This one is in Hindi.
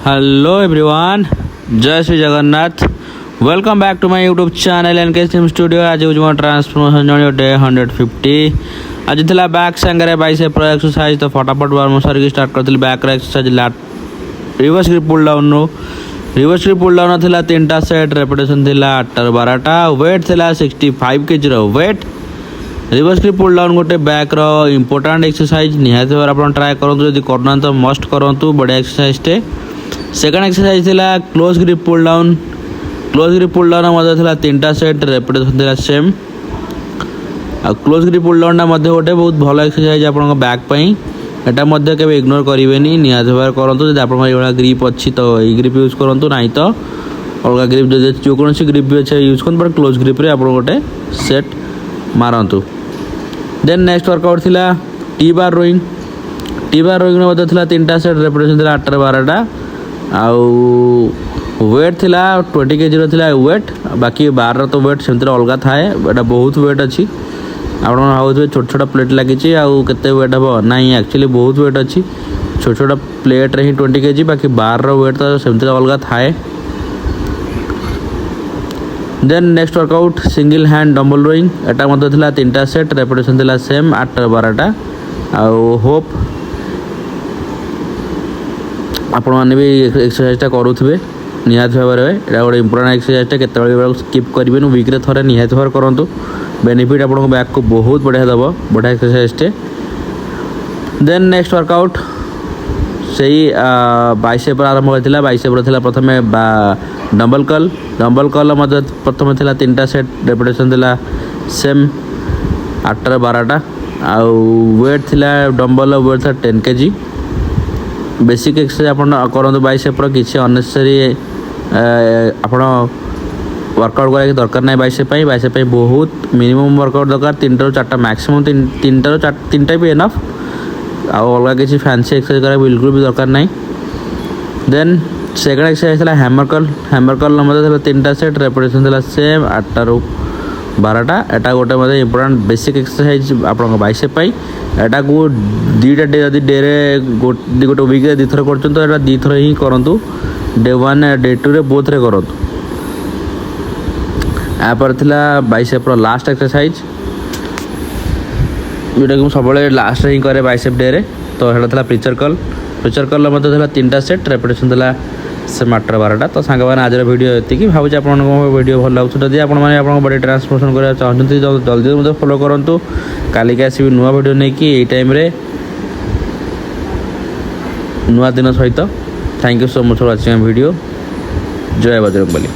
हेलो एवरीवन, जय Shri Jagannath. Welcome back to my YouTube channel N K sim studio. आज यूज मो ट्रांसफॉर्मेशन जर्नी डे 150। आज थिला बैक संगे बाइसेप प्रो एक्सरसाइज। तो फटाफट वर्म सर स्टार्ट करथिल बैक रे exercise reverse grip pull down नो। रिवर्स ग्रिप पुल डाउन थिला 3टा सेट, रेपिटेशन थिला 8 ରୁ 12ଟା, वेट थिला 65 kg row weight. Reverse grip pull down गोटे बैक रो इंपोर्टेंट एक्सरसाइज निहाती भाव आपण ट्राई करंतु, जदि करना तो मस्ट करंतु, बढ़िया एक्सरसाइज टे। सेकंड एक्सरसाइज थिला close grip pull down. Close grip pull down मध्ये थिला 3टा सेट, रेपिटेशन थिला सेम। आ क्लोज ग्रिप पुल डाउन मध्ये गोटे बहुत भलो एक्सरसाइज आपण बैक पई। एटा मध्ये केबे इग्नोर करिवेनी, निहाती भाव करंतु। जदि आपण एवढा ग्रिप अछि तो ई ग्रिप यूज करंतु, नाही तो अलगा ग्रिप जो कोनोसी ग्रिप भी अछि यूज करन, पर क्लोज ग्रिप रे आपण गोटे सेट मारंतु। देन नेक्स्ट वर्कआउट थिला T bar rowing. T bar rowing मध्ये थिला 3टा सेट, रेपिटेशन थिला 8 ରୁ 12ଟା। आउ वेट थिला 20 kg रो थिला वेट। बाकी बार रो तो वेट सेमतिर अलगा थाए। एटा बहुत वेट अछि। आपण भाबुथबे छोट छोट प्लेट लागिछि आउ केते वेट हबो, नाही एक्चुअली बहुत वेट अछि। छोट छोट प्लेट रे ही 20 kg, बाकी बार रो वेट तो सेमतिर अलगा थाए। Then next workout single hand dumbbell rowing. एटा मध्ये थिला 3टा सेट, रेपिटेशन थिला सेम 8 ରୁ 12ଟା। आउ होप आपण माने भी एक्सरसाइज टा करूथबे निहाती भाव रे। एटा गोटे इंपोर्टेंट एक्सरसाइज टा, केते बेले स्किप करिबे नु, वीक रे थरे निहाती भाव करंतु। बेनिफिट आपण बैक को बहुत बढ़िया दबो, बढ़िया एक्सरसाइज टे। देन नेक्स्ट वर्कआउट सेही बाइसेप आरंभ होइतिला। बाइसेप रो थिला प्रथमे डंबल कर्ल। डंबल कर्ल मध्ये प्रथमे थिला 3टा सेट, रेपिटेशन थिला सेम 8 ରୁ 12ଟା। आउ वेट थिला डंबल वेट था 10 kg। बेसिक एक्सरसाइज आपण करंतु बाइसेप रो, किछि अननेसेसरी आपण वर्कआउट करे दरकार नाही बाइसेप पई। बाइसेप पई बहुत मिनिमम वर्कआउट दरकार 3 ରୁ 4ଟା, मैक्सिमम 3टा ରୁ 3टा भी एनफ। आउ अलगा किछि फैंसी एक्सरसाइज करे बिल्कुल भी दरकार नाही। देन सेकंड एक्सरसाइज थिला हैमर कर्ल। हैमर कर्ल मध्ये थिला 3टा सेट, रेपिटेशन थिला सेम 8 ରୁ 12ଟା। एटा गोटे मध्ये इंपोर्टेंट बेसिक एक्सरसाइज आपण बाइसेप पई। एटा को दीटा डे जदि डे रे गोटे वीक रे 2 थर करछन तो एटा 2 थर ही करंतु। डे 1 डे 2 रे बोथ रे करंतु। आ पर थिला बाइसेप रो लास्ट एक्सरसाइज, जोटा कि सब लास्ट रे ही करे बाइसेप डे रे। तो हेटा थिला पिक्चर कर्ल। पिक्चर कर्ल मध्ये थिला 3टा सेट, रेपिटेशन थिला से 8 ରୁ 12ଟା। तो सांग मैंने आज वीडियो एतिकी। भावुँ आपन वीडियो भल लागुछ, जदि आपण माने आपन बॉडी ट्रांसफॉर्मेशन करा चाहछन्ती जल्दी मते फॉलो करंतु। काली के आसी नुवा वीडियो नै कि एई टाइम रे नुवा दिन सहित। Thank you so much for watching video. जय बजरंगबली।